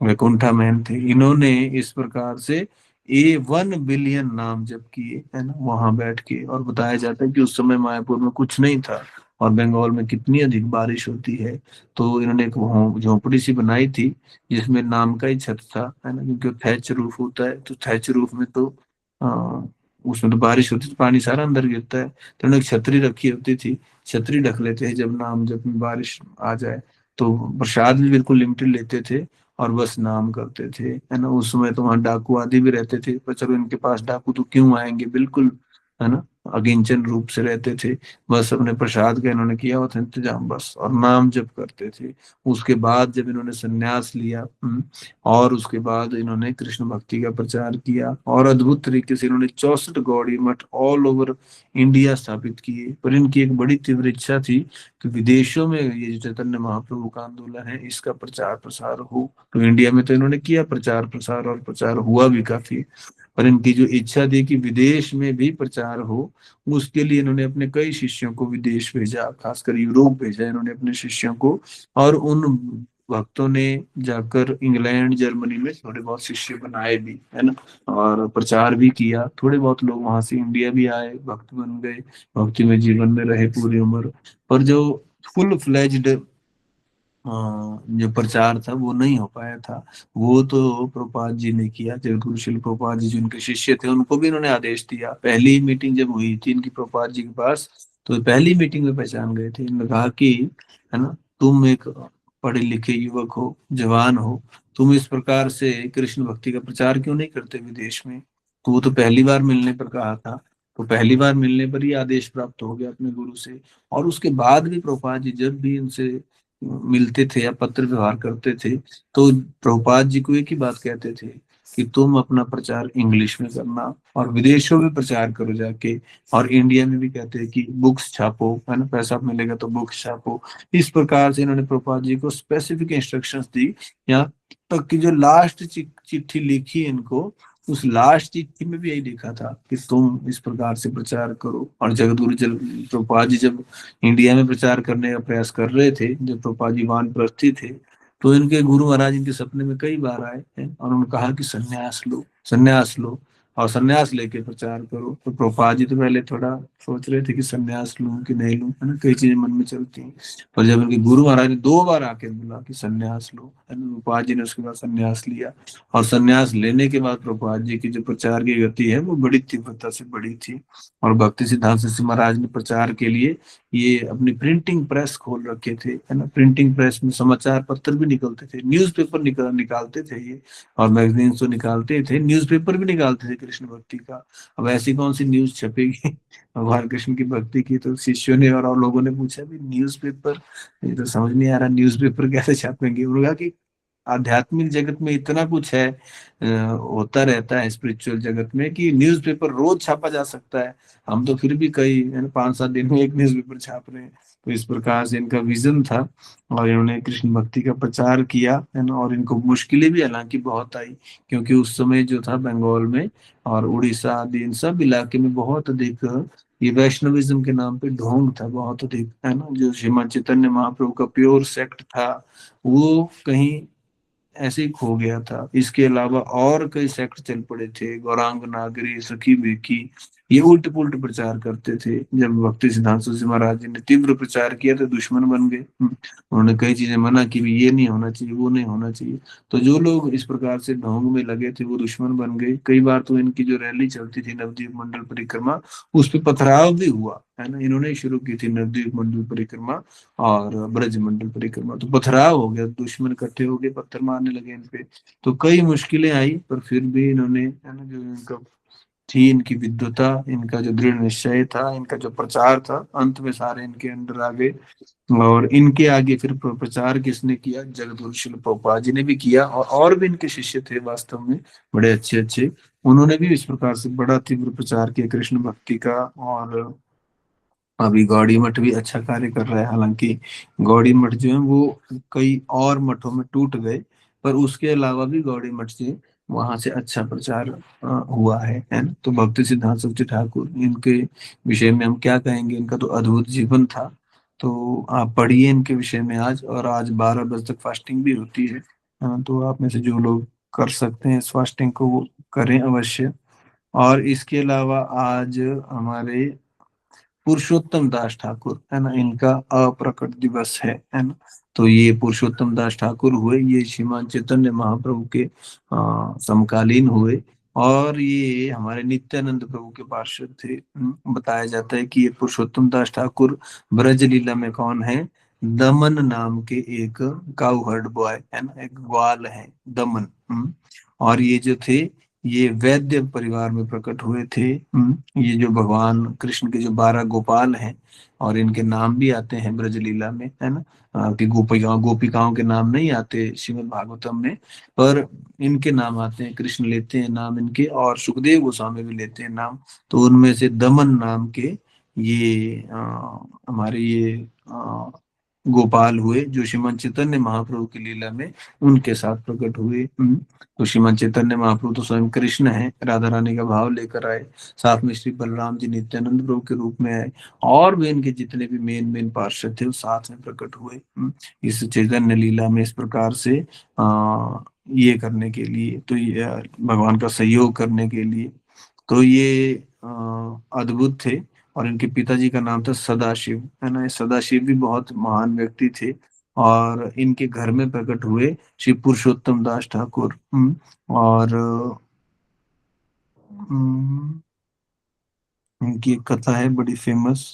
वैकुंठा मैन थे, इन्होंने इस प्रकार से 1 बिलियन नाम जप किए, है ना, वहां बैठ के। और बताया जाता है कि उस समय मायापुर में कुछ नहीं था, और बंगाल में कितनी अधिक बारिश होती है। तो इन्होंने एक झोंपड़ी सी बनाई थी, जिसमें नाम का ही छत था, है ना, क्योंकि थैच रूफ होता है, तो थैच रूफ में तो आ, उसमें तो बारिश होती है तो पानी सारा अंदर गिरता है। तो उन्होंने एक छतरी रखी होती थी, छतरी ढक लेते हैं जब नाम जब बारिश आ जाए। तो प्रसाद भी बिल्कुल लिमिटेड लेते थे, और बस नाम करते थे, है ना। उस समय तो वहाँ डाकू आदि भी रहते थे, पर चलो इनके पास डाकू तो क्यों आएंगे, बिल्कुल, है ना, अगिंचन रूप से रहते थे। बस अपने प्रसाद का इन्होंने किया हुआ था इंतजाम, बस, और नाम जप करते थे। उसके बाद जब इन्होंने संन्यास लिया, और उसके बाद इन्होंने कृष्ण भक्ति का प्रचार किया, और अद्भुत तरीके से इन्होंने 64 गौड़ी मठ ऑल ओवर इंडिया स्थापित किए। पर इनकी एक बड़ी तीव्र इच्छा थी कि विदेशों में ये जो चैतन्य महाप्रभु का आंदोलन है, इसका प्रचार प्रसार हो। तो इंडिया में तो इन्होंने किया प्रचार प्रसार, और प्रचार हुआ भी काफी। पर इनकी जो इच्छा थी कि विदेश में भी प्रचार हो, उसके लिए इन्होंने अपने कई शिष्यों को विदेश भेजा, खासकर यूरोप भेजा इन्होंने अपने शिष्यों को। और उन भक्तों ने जाकर इंग्लैंड जर्मनी में थोड़े बहुत शिष्य बनाए भी, है ना, और प्रचार भी किया। थोड़े बहुत लोग वहां से इंडिया भी आए, भक्त बन गए, भक्ति में जीवन में रहे पूरी उम्र। पर जो फुल फ्लेज्ड जो प्रचार था वो नहीं हो पाया था। वो तो प्रभुपाद जी ने किया, जगतगुरु श्रील प्रभुपाद जी जो उनके शिष्य थे, उनको भी इन्होंने आदेश दिया। पहली मीटिंग जब हुई थी इनकी प्रभुपाद जी के पास, तो पहली मीटिंग में पहचान गए थे। इन्होंने कहा कि, है ना, तुम एक पढ़े लिखे युवक हो, जवान हो, तुम इस प्रकार से कृष्ण भक्ति का प्रचार क्यों नहीं करते विदेश में। तो वो तो पहली बार मिलने पर कहा था, तो पहली बार मिलने पर ही आदेश प्राप्त हो गया अपने गुरु से। और उसके बाद भी प्रभुपाद जी जब भी इनसे मिलते थे या पत्र व्यवहार करते थे, तो प्रभुपाद जी को एक ही बात कहते थे कि तुम अपना प्रचार इंग्लिश में करना, और विदेशों में प्रचार करो जाके, और इंडिया में भी कहते हैं कि बुक्स छापो, है ना, पैसा मिलेगा तो बुक्स छापो। इस प्रकार से इन्होंने प्रभुपाद जी को स्पेसिफिक इंस्ट्रक्शंस दी। यहाँ तक कि जो लास्ट चिट्ठी लिखी इनको, उस लास्ट चिट्ठी में भी यही लिखा था कि तुम इस प्रकार से प्रचार करो। और जगतगुरु प्रभुपाद जी जब इंडिया में प्रचार करने का प्रयास कर रहे थे, जब प्रभुपाद जी वानप्रस्थी थे, तो इनके गुरु महाराज इनके सपने में कई बार आए हैं, और उन्होंने कहा कि संन्यास लो, संन्यास लो, और संन्यास लेके प्रचार करो। तो प्रभुपाद जी तो पहले थोड़ा सोच रहे थे कि संन्यास लूं कि नहीं लूं, है ना, कई चीजें मन में चलती हैं। पर जब इनके गुरु महाराज ने 2 बार आके बोला कि संन्यास लो, है ना, प्रभुपाद जी ने उसके बाद संन्यास लिया। और संन्यास लेने के बाद प्रभुपाद जी की जो प्रचार की गति है वो बड़ी तीव्रता से बढ़ी थी। और भक्ति सिद्धांत सरस्वती महाराज ने प्रचार के लिए ये अपनी प्रिंटिंग प्रेस खोल रखे थे, है ना। प्रिंटिंग प्रेस में समाचार पत्र भी निकलते थे, न्यूज़पेपर निकालते थे ये, और मैगजीन तो निकालते थे, न्यूज़पेपर भी निकालते थे कृष्ण भक्ति का। अब ऐसी कौन सी न्यूज छपेगी भगवान कृष्ण की भक्ति की। तो शिष्यों ने और लोगों ने पूछा भी न्यूज़पेपर, ये तो समझ नहीं आ रहा, न्यूज़पेपर कैसे छापेंगे। उन्होंने कहा कि आध्यात्मिक जगत में इतना कुछ है, होता रहता है स्पिरिचुअल जगत में, कि न्यूज़पेपर रोज छापा जा सकता है। हम तो फिर भी कई 5-7 दिन में एक न्यूज़पेपर छाप रहे हैं। तो इस प्रकार से इनका विजन था, और इन्होंने कृष्ण भक्ति का प्रचार किया, है ना। और इनको मुश्किलें भी हालांकि बहुत आई, क्योंकि उस समय जो था बंगाल में और उड़ीसा आदि इन सब इलाके में बहुत अधिक ये वैष्णविज्म के नाम पे ढोंग था, बहुत अधिक, है ना। जो श्रीमद चैतन्य महाप्रभु का प्योर सेक्ट था, वो कहीं ऐसे ही खो गया था। इसके अलावा और कई सेक्ट चल पड़े थे, गौरांग नागरी, सखी बेकी, ये उल्ट पुल्ट प्रचार करते थे। जब भक्ति सिद्धांत सरस्वती महाराज जी ने तीव्र प्रचार किया तो दुश्मन बन गए। उन्होंने कई चीजें मना की भी, ये नहीं होना चाहिए, वो नहीं होना चाहिए। तो जो लोग इस प्रकार से ढोंग में लगे थे वो दुश्मन बन गए। कई बार तो इनकी जो रैली चलती थी नवद्वीप मंडल परिक्रमा, उस पर पथराव भी हुआ, है ना। इन्होंने शुरू की थी नवद्वीप मंडल परिक्रमा और ब्रज मंडल परिक्रमा, तो पथराव हो गया, दुश्मन इकट्ठे हो गए, पत्थर मारने लगे इन पे। तो कई मुश्किलें आई, पर फिर भी इन्होंने, है ना, जो इनका थी, इनकी विद्वता, इनका जो दृढ़ निश्चय था, इनका जो प्रचार था, अंत में सारे इनके अंडर आ गए। और इनके आगे फिर प्रचार किसने किया, जगतगुरु श्रील प्रभुपाद जी ने भी किया। और भी इनके शिष्य थे वास्तव में बड़े अच्छे अच्छे, उन्होंने भी इस प्रकार से बड़ा तीव्र प्रचार किया कृष्ण भक्ति का। और अभी गौड़ी मठ भी अच्छा कार्य कर रहा है। हालांकि गौड़ी मठ जो है वो कई और मठों में टूट गए, पर उसके अलावा भी गौड़ी मठ से वहां से अच्छा प्रचार हुआ है ना। तो भक्ति सिद्धांत सरस्वती ठाकुर, इनके विषय में हम क्या कहेंगे, इनका तो अद्भुत जीवन था। तो आप पढ़िए इनके विषय में आज, और आज 12 बजे तक फास्टिंग भी होती है। तो आप में से जो लोग कर सकते हैं इस फास्टिंग को, वो करें अवश्य। और इसके अलावा आज हमारे पुरुषोत्तम दास ठाकुर, है ना, इनका अप्रकट दिवस है ना। तो ये पुरुषोत्तम दास ठाकुर हुए, ये श्रीमान चैतन्य महाप्रभु के समकालीन हुए, और ये हमारे नित्यानंद प्रभु के पार्षद थे। बताया जाता है कि ये पुरुषोत्तम दास ठाकुर ब्रज लीला में कौन है, दमन नाम के एक काउहर्ड बॉय, है ना, एक ग्वाल है दमन। और ये जो थे, ये वैद्य परिवार में प्रकट हुए थे। ये जो भगवान कृष्ण के जो 12 गोपाल हैं, और इनके नाम भी आते हैं ब्रजलीला में, है ना। कि गोपिकाओं के नाम नहीं आते श्रीमद् भागवतम में, पर इनके नाम आते हैं, कृष्ण लेते हैं नाम इनके, और सुखदेव गोस्वामी भी लेते हैं नाम। तो उनमें से दमन नाम के ये हमारे ये गोपाल हुए, जो श्रीमान चैतन्य महाप्रभु की लीला में उनके साथ प्रकट हुए। तो श्रीमान चैतन्य महाप्रभु तो स्वयं कृष्ण है, राधा रानी का भाव लेकर आए, साथ में श्री बलराम जी नित्यानंद प्रभु के रूप में आए, और भी इनके जितने भी मेन मेन पार्षद थे वो साथ में प्रकट हुए इस चैतन्य लीला में, इस प्रकार से ये करने के लिए, तो ये भगवान का सहयोग करने के लिए। तो ये अद्भुत थे। और इनके पिताजी का नाम था सदाशिव, है ना। ये सदाशिव भी बहुत महान व्यक्ति थे, और इनके घर में प्रकट हुए श्री पुरुषोत्तम दास ठाकुर। और इनकी एक कथा है बड़ी फेमस।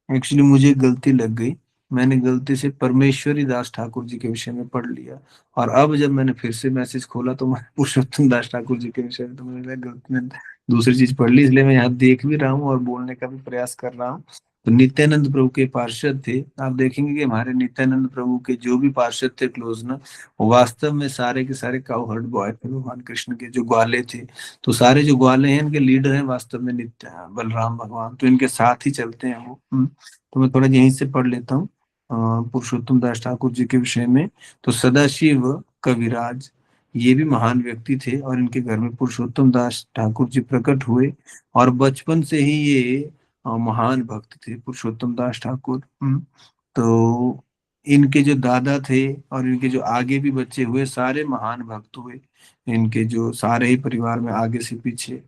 एक्चुअली मुझे गलती लग गई, मैंने गलती से परमेश्वरी दास ठाकुर जी के विषय में पढ़ लिया, और अब जब मैंने फिर से मैसेज खोला तो मैं पुरुषोत्तम दास ठाकुर जी के विषय में, तो मैंने गलती में दूसरी चीज पढ़ ली। इसलिए मैं यहाँ देख भी रहा हूँ और बोलने का भी प्रयास कर रहा हूँ। तो नित्यानंद प्रभु के पार्षद थे। आप देखेंगे कि हमारे नित्यानंद प्रभु के जो भी पार्षद थे क्लोज ना, वो वास्तव में सारे के सारे काउहर्ड बॉय थे, भगवान कृष्ण के जो ग्वाले थे। तो सारे जो ग्वाले हैं इनके लीडर हैं वास्तव में नित्य बलराम भगवान, तो इनके साथ ही चलते हैं वो। तो मैं थोड़ा यहीं से पढ़ लेता हूँ पुरुषोत्तम दास ठाकुर जी के विषय में। तो सदाशिव कविराज, ये भी महान व्यक्ति थे, और इनके घर में पुरुषोत्तम दास ठाकुर जी प्रकट हुए, और बचपन से ही ये महान भक्त थे पुरुषोत्तम दास ठाकुर। तो इनके जो दादा थे और इनके जो आगे भी बच्चे हुए, सारे महान भक्त हुए, इनके जो सारे ही परिवार में आगे से पीछे।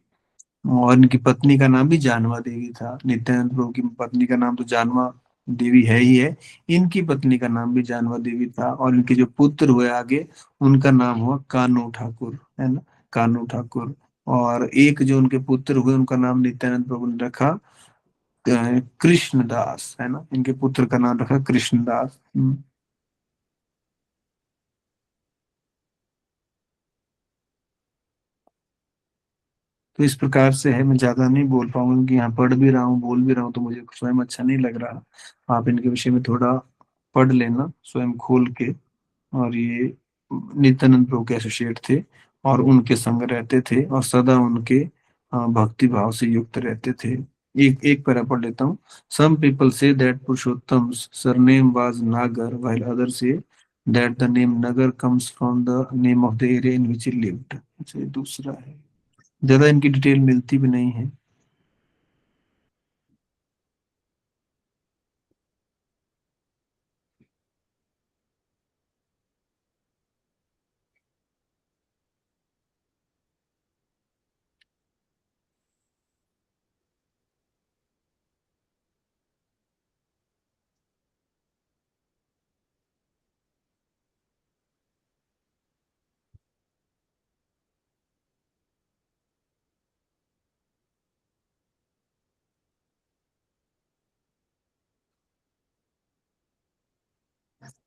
और इनकी पत्नी का नाम भी जानवा देवी था। नित्यानंद प्रभु की पत्नी का नाम तो जानवा देवी है ही है, इनकी पत्नी का नाम भी जानवा देवी था। और इनके जो पुत्र हुए आगे, उनका नाम हुआ कान्हू ठाकुर, है ना, कान्हू ठाकुर। और एक जो उनके पुत्र हुए, उनका नाम नित्यानंद प्रभु ने रखा कृष्णदास, है ना, इनके पुत्र का नाम रखा कृष्णदास। तो इस प्रकार से है, मैं ज्यादा नहीं बोल पाऊंगा क्योंकि यहाँ पढ़ भी रहा हूँ, बोल भी रहा हूँ, तो मुझे स्वयं अच्छा नहीं लग रहा। आप इनके विषय में थोड़ा पढ़ लेना स्वयं खोल के। और ये नित्यानंद प्रभु के एसोसिएट थे, और उनके संग रहते थे, और सदा उनके भक्ति भाव से युक्त रहते थे। एक एक पैरा पढ़ लेता हूँ। Some people say that Purushottam surname was Nagar, while others say that the name Nagar comes from the name of the area in which he lived। अच्छा, ये दूसरा है, ज्यादा इनकी डिटेल मिलती भी नहीं है।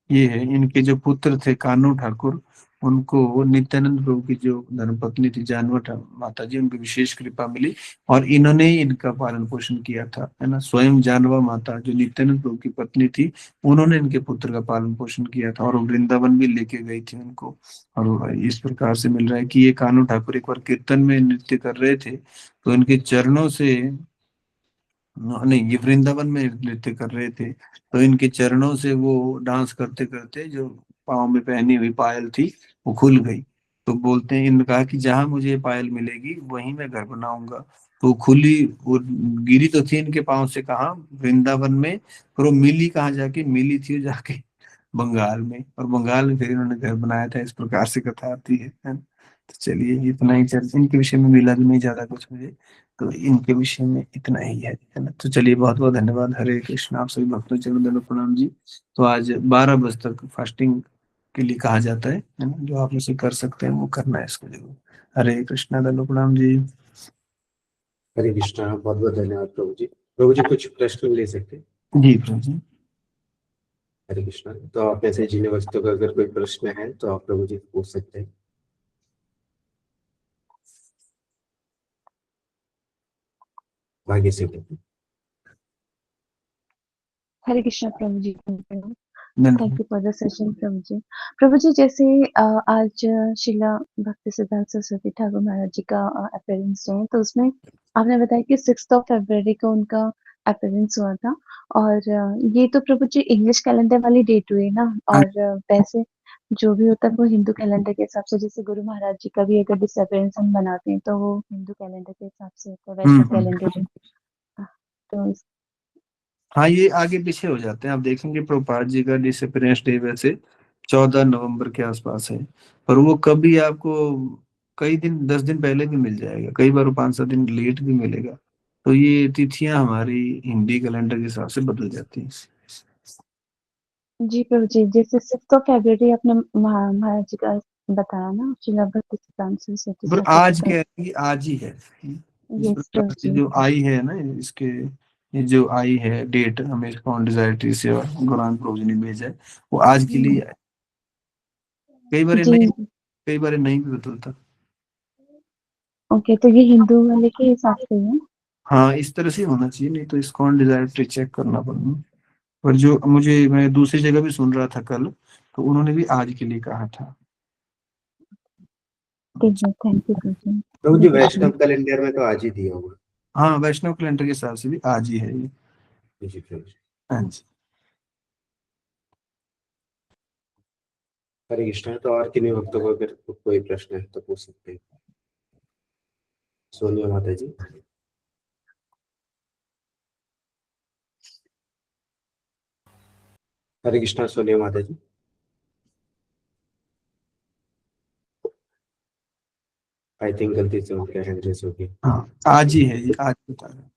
ये है, इनके जो पुत्र थे कान्हू ठाकुर, उनको नित्यानंद प्रभु की जो धर्मपत्नी थी जानवा माता जी, उनकी विशेष कृपा मिली, और इन्होंने ही इनका पालन पोषण किया था, है ना। स्वयं जानवा माता जो नित्यानंद प्रभु की पत्नी थी, उन्होंने इनके पुत्र का पालन पोषण किया था, और वो वृंदावन भी लेके गई थी उनको। और इस प्रकार से मिल रहा है कि ये कान्हू ठाकुर एक बार कीर्तन में नृत्य कर रहे थे, तो इनके चरणों से, नहीं, ये वृंदावन में नृत्य कर रहे थे, तो इनके चरणों से वो डांस करते करते जो पाँव में पहनी हुई पायल थी वो खुल गई। तो बोलते हैं, इन्होंने कहा कि जहां मुझे ये पायल मिलेगी वहीं मैं घर बनाऊंगा। तो खुली, वो गिरी तो थी इनके पाँव से कहाँ, वृंदावन में, पर वो मिली कहाँ जाके, मिली थी वो जाके बंगाल में, और बंगाल में फिर इन्होंने घर बनाया था। इस प्रकार से कथा आती है। तो चलिए इतना ही चर्चा, इनके विषय में मिला भी नहीं ज्यादा कुछ मुझे, तो इनके विषय में इतना ही है ना। तो चलिए बहुत बहुत धन्यवाद। हरे कृष्ण। आप सभी भक्तों चरण दंडवत प्रणाम जी। तो आज 12 बजे तक फास्टिंग के लिए कहा जाता है ना, जो आप उसे कर सकते हैं वो करना है इसको जरूर। हरे कृष्णा, दंडवत प्रणाम जी।
हरे कृष्णा, बहुत बहुत धन्यवाद प्रभु जी। प्रभु जी कुछ प्रश्न ले सकते हैं?
जी प्रभु जी।
हरे कृष्णा। तो आप में से जिन वक्तों का अगर कोई प्रश्न है तो आप प्रभु जी पूछ सकते हैं। आगे से
हरे कृष्णा प्रभु जी।
धन्यवाद।
Thank you for the session प्रभु जी। प्रभु जी, जैसे आज शिला भक्ति सिद्धांत सरस्वती ठाकुर महाराज जी का अपीयरेंस है, तो उसमें आपने बताया कि 6 फरवरी को उनका अपीयरेंस हुआ था। और ये तो प्रभु जी इंग्लिश कैलेंडर वाली डेट हुई ना, और वैसे जो भी होता है वो हिंदू कैलेंडर के हिसाब से, जैसे गुरु महाराज जी का भी अगर डिसअपीयरेंस हम बनाते हैं तो वो हिंदू कैलेंडर के हिसाब से होता है, वैष्णव कैलेंडर जो। तो
हाँ, ये आगे पीछे हो जाते हैं। आप देखेंगे प्रभुपाद जी का डिसअपीयरेंस डे वैसे 14 नवंबर के आसपास है, पर वो कभी आपको कई दिन, 10 दिन पहले भी मिल जाएगा, कई बार 5-7 दिन लेट भी मिलेगा। तो ये तिथियां हमारी हिंदी कैलेंडर के हिसाब से बदल जाती हैं।
जी प्रभु जी, जैसे 6 फरवरी आपने महाराज जी का बताया ना, शिला भक्ति सिद्धांत सरस्वती
पर
ठाकुर जी
आज
का।
क्या है कि आज ही है इस
यस
प्रकार
प्रभु
से
जी।
जो आई है ना, इसके ये जो आई है डेट, हमें कौन डिजायर ट्री से गौरांग प्रभु जी ने भेजा है, वो आज के लिए है। कई बार
जी।
नहीं, कई बार नहीं भी बदलता।
ओके, तो ये हिंदू वाले के हिसाब से है।
हाँ, इस तरह से होना चाहिए, नहीं तो इसकॉन डिजायर ट्री चेक करना पड़ना। पर जो मुझे, मैं दूसरी जगह भी सुन रहा था कल, तो उन्होंने भी आज के लिए कहा था।
ठीक है, थैंक यू प्रभु जी।
प्रभु जी
हरे कृष्ण।
वैष्णव कैलेंडर में तो आज ही दिया होगा।
हाँ, वैष्णव कैलेंडर के हिसाब से भी आज ही है ये।
जी प्रभु जी।
हाँ जी।
हरे कृष्णा। तो और किन्हीं भक्तों को अगर कोई प्रश्न है तो पूछ सकते हैं। सोनिया माता जी। हरे कृष्णा सोनिया माता जी। आई थिंक गलती से उनका हैंड रेस हो गया।
हाँ, आज ही है ये, आज बता रहे हैं।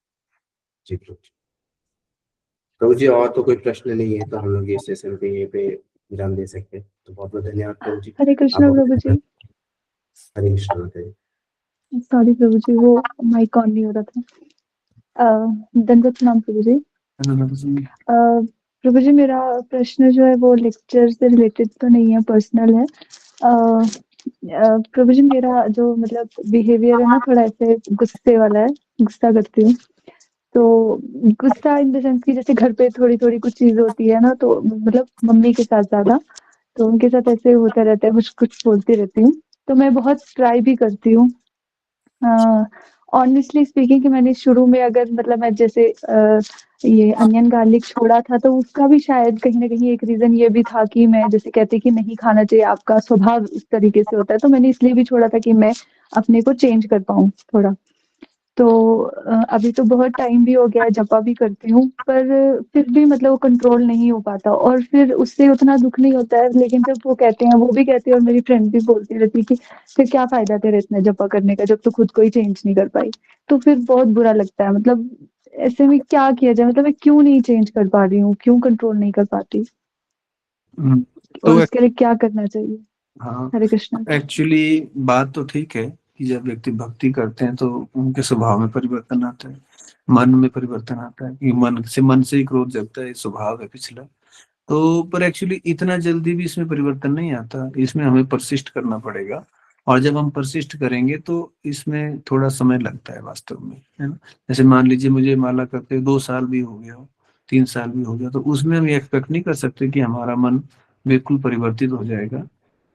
जी प्रभु जी। प्रभु जी और तो कोई प्रश्न नहीं है तो हम लोग ये सेशन पे यहीं पे विराम दे सकते हैं। तो बहुत बहुत धन्यवाद प्रभु जी।
हरे
आप
कृष्ण प्रभु जी।
हरे कृष्णा माता जी।
सॉरी प्रभु जी, वो माइक ऑन नहीं हो रहा था। दंडवत प्रणाम प्रभु जी।
धन्यवाद जी।
प्रभु जी, मेरा प्रश्न जो है वो लेक्चर से रिलेटेड तो नहीं है, पर्सनल है। प्रभु जी, मेरा जो मतलब बिहेवियर है ना, थोड़ा ऐसे गुस्से वाला है, गुस्सा करती हूँ। तो गुस्सा इन द सेंस कि जैसे घर पे थोड़ी थोड़ी कुछ चीज होती है ना, तो मतलब मम्मी के साथ ज्यादा, तो उनके साथ ऐसे होता रहता है, कुछ कुछ बोलती रहती हूँ। तो मैं बहुत ट्राई भी करती हूँ ऑनेस्टली स्पीकिंग कि मैंने शुरू में अगर मतलब मैं जैसे ये अनियन गार्लिक छोड़ा था, तो उसका भी शायद कहीं ना कहीं एक रीजन ये भी था कि मैं जैसे कहती कि नहीं खाना चाहिए, आपका स्वभाव इस तरीके से होता है, तो मैंने इसलिए भी छोड़ा था कि मैं अपने को चेंज कर पाऊँ थोड़ा। तो अभी तो बहुत टाइम भी हो गया है, जपा भी करती हूँ, पर फिर भी मतलब वो कंट्रोल नहीं हो पाता, और फिर उससे उतना दुख नहीं होता है। लेकिन जब वो कहते हैं, वो भी कहती है और मेरी फ्रेंड भी बोलती रहती है कि फिर क्या फायदा तेरे इतना जपा करने का जब तू खुद को ही चेंज नहीं कर पाई। तो फिर बहुत बुरा लगता है, मतलब ऐसे में क्या किया जाए, मतलब मैं क्यों नहीं चेंज कर पा रही हूँ, क्यों कंट्रोल नहीं कर पाती, और
तो
उसके लिए क्या करना चाहिए।
हाँ,
हरे कृष्णा।
एक्चुअली बात तो ठीक है कि जब व्यक्ति भक्ति करते हैं तो उनके स्वभाव में परिवर्तन आता है, मन में परिवर्तन आता है, कि मन से ही क्रोध जगता है, स्वभाव है पिछला। तो पर एक्चुअली इतना जल्दी भी इसमें परिवर्तन नहीं आता, इसमें हमें परसिस्ट करना पड़ेगा। और जब हम परसिस्ट करेंगे तो इसमें थोड़ा समय लगता है वास्तव में, है ना। जैसे मान लीजिए मुझे माला करते 2 साल भी हो गया हो, 3 साल भी हो गया, तो उसमें हम एक्सपेक्ट नहीं कर सकते कि हमारा मन बिल्कुल परिवर्तित हो जाएगा।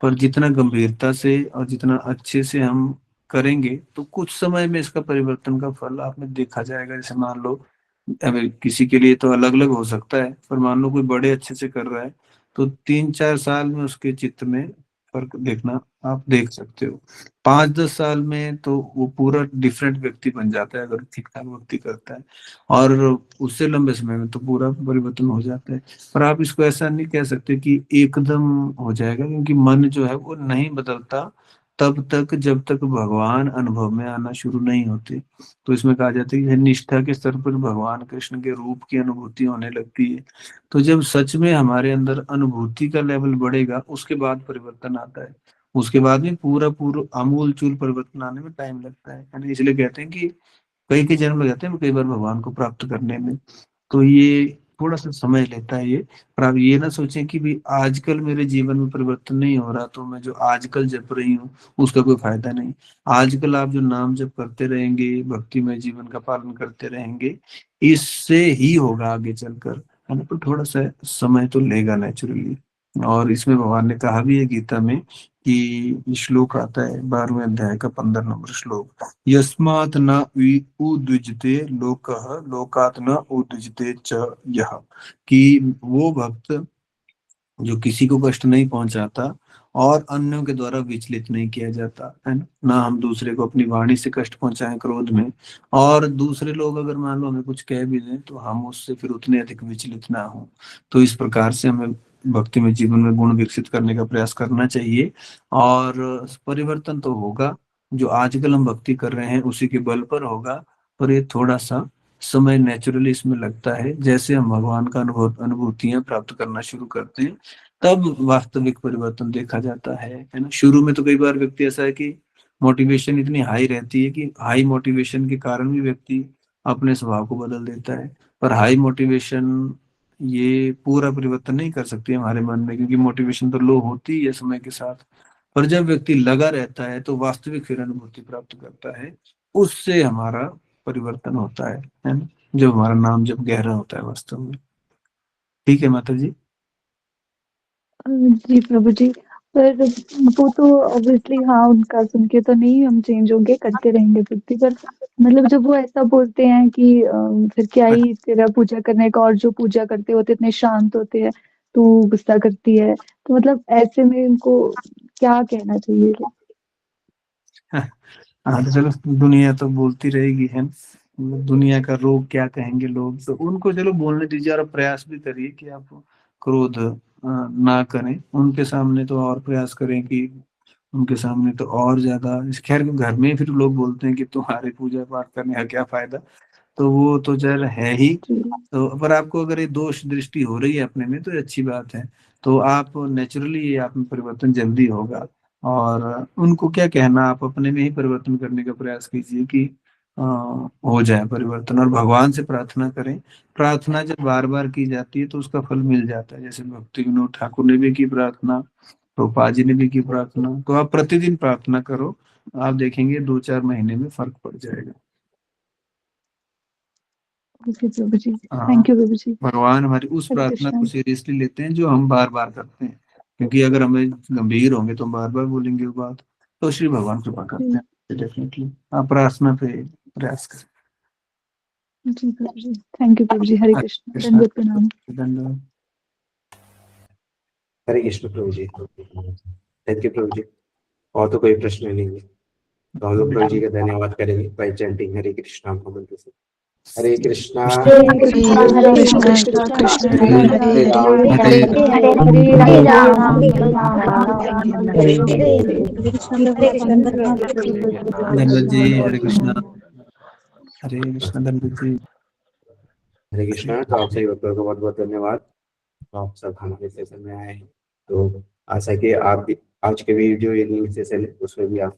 पर जितना गंभीरता से और जितना अच्छे से हम करेंगे तो कुछ समय में इसका परिवर्तन का फल आपने देखा जाएगा। जैसे मान लो, अब किसी के लिए तो अलग अलग हो सकता है, पर मान लो कोई बड़े अच्छे से कर रहा है, तो 3-4 साल में उसके चित्त में फर्क देखना आप देख सकते हो। 5-10 साल में तो वो पूरा डिफरेंट व्यक्ति बन जाता है अगर ठीक ठाक भक्ति करता है, और उससे लंबे समय में तो पूरा परिवर्तन हो जाता है। पर आप इसको ऐसा नहीं कह सकते कि एकदम हो जाएगा, क्योंकि मन जो है वो नहीं बदलता तब तक जब तक भगवान अनुभव में आना शुरू नहीं होते। तो इसमें कहा जाता है कि निष्ठा के स्तर पर भगवान कृष्ण के रूप की अनुभूति होने लगती है। तो जब सच में हमारे अंदर अनुभूति का लेवल बढ़ेगा उसके बाद परिवर्तन आता है। उसके बाद में पूरा पूरा आमूल चूल परिवर्तन आने में टाइम लगता है यानी इसलिए कहते हैं कि कई कई जन्म लग जाते हैं कई बार भगवान को प्राप्त करने में। तो ये थोड़ा सा समय लेता है ये। पर आप ये ना सोचें कि भी आजकल मेरे जीवन में परिवर्तन नहीं हो रहा तो मैं जो आजकल जप रही हूँ उसका कोई फायदा नहीं। आजकल आप जो नाम जप करते रहेंगे, भक्तिमय जीवन का पालन करते रहेंगे, इससे ही होगा आगे चलकर, है ना। तो थोड़ा सा समय तो लेगा नेचुरली। और इसमें भगवान ने कहा भी है गीता में कि श्लोक आता है 12वें अध्याय का 15 नंबर श्लोक, यस्मात् न उद्विजते लोकः लोकात् न उद्विजते च यः, कि वो भक्त जो किसी को कष्ट नहीं पहुंचाता और अन्यों के द्वारा विचलित नहीं किया जाता, है ना। ना हम दूसरे को अपनी वाणी से कष्ट पहुंचाएं क्रोध में, और दूसरे लोग अगर मान लो हमें कुछ कह भी दें तो हम उससे फिर उतने अधिक विचलित ना हो। तो इस प्रकार से हमें भक्ति में जीवन में गुण विकसित करने का प्रयास करना चाहिए, और परिवर्तन तो होगा। जो आजकल हम भक्ति कर रहे हैं उसी के बल पर होगा, पर ये थोड़ा सा समय नेचुरली इसमें लगता है। जैसे हम भगवान का अनुभूतियां प्राप्त करना शुरू करते हैं तब वास्तविक परिवर्तन देखा जाता है ना। शुरू में तो कई बार व्यक्ति ऐसा है कि मोटिवेशन इतनी हाई रहती है कि हाई मोटिवेशन के कारण भी व्यक्ति अपने स्वभाव को बदल देता है। पर हाई मोटिवेशन ये पूरा परिवर्तन नहीं कर सकती हमारे मन में, क्योंकि मोटिवेशन तो लो होती है समय के साथ। पर जब व्यक्ति लगा रहता है तो वास्तविक फिर अनुभूति प्राप्त करता है, उससे हमारा परिवर्तन होता है ना। जब हमारा नाम जब गहरा होता है वास्तव में। ठीक है माता जी।
जी प्रभु जी। पर वो तो ऑब्वियसली हाँ, उनका सुन के तो नहीं हम चेंज होंगे, करते रहेंगे भक्ति। पर मतलब जब वो ऐसा बोलते हैं कि फिर क्या ही तेरा पूजा करने का, और जो पूजा करते होते इतने शांत होते हैं, तू गुस्सा करती है, तो मतलब ऐसे में उनको क्या कहना चाहिए?
हाँ तो चलो, दुनिया तो बोलती रहेगी है। दुनिया का रोग क्या कहेंगे लोग, तो उनको चलो बोलने दीजिए, और प्रयास भी करिए कि आप क्रोध ना करें उनके सामने। तो और प्रयास करें कि उनके सामने तो और ज्यादा, खैर घर में फिर लोग बोलते हैं कि तुम्हारे पूजा पाठ करने का क्या फायदा, तो वो तो जर है ही।
जी
तो पर आपको अगर ये दोष दृष्टि हो रही है अपने में तो ये अच्छी बात है। तो आप नेचुरली ये आप में परिवर्तन जल्दी होगा। और उनको क्या कहना, आप अपने में ही परिवर्तन करने का प्रयास कीजिए कि हो जाए परिवर्तन, और भगवान से प्रार्थना करें। प्रार्थना जब बार बार की जाती है तो उसका फल मिल जाता है। जैसे भक्ति विनोद ठाकुर ने भी की प्रार्थना, रूपा जी ने भी की प्रार्थना, तो आप प्रतिदिन प्रार्थना करो, आप देखेंगे 2-4 महीने में फर्क पड़ जाएगा।
ओके प्रभु जी,
हाँ,
थैंक यू प्रभु जी।
भगवान हमारी उस
हरे
प्रार्थना
कृष्णा।
को सीरियसली लेते हैं जो हम बार बार करते हैं, क्योंकि अगर हमें गंभीर होंगे तो हम बार बार बोलेंगे वो बात, तो श्री भगवान कृपा करते
जी
हैं डेफिनेटली। आप प्रार्थना पे प्रयास करें।
जी प्रभु जी, थैंक यू प्रभु जी। हरे कृष्णा,
कृष्णा,
दंडवत प्रणाम।
धन्यवाद।
हरे कृष्ण प्रभु जी। थैंक यू प्रभु जी। और तो कोई प्रश्न नहीं है, तो हम लोग प्रभु जी का धन्यवाद करेंगे बाय चैंटिंग हरे कृष्णा मंत्र से। हरे कृष्णा
हरे कृष्णा हरे कृष्णा कृष्ण कृष्ण हरे हरे
हरे राम
हरे
हरे राम
हरे
धन्यवाद जी। हरे कृष्णा, हरे कृष्णा, धन्यवाद जी।
हरे कृष्णा। तो आप सभी भक्तों का बहुत बहुत धन्यवाद। तो आप सब हमारे सेशन में आए हैं, तो आशा है कि आप भी आज के भी जो ये सेशन है उसमें भी आप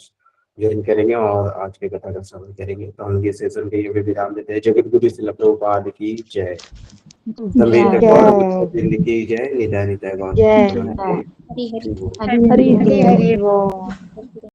ज्वाइन करेंगे और आज के कथा का श्रवण करेंगे। तो हम ये सेशन के लिए विराम देते हैं। जगत गुरु श्रील प्रभुपाद की जय। संवेद गौर की जय। निधाय निधाय गौर
जय।
नमस्ते।
हरि हरि
हरि हरि
हरि हरि बोल।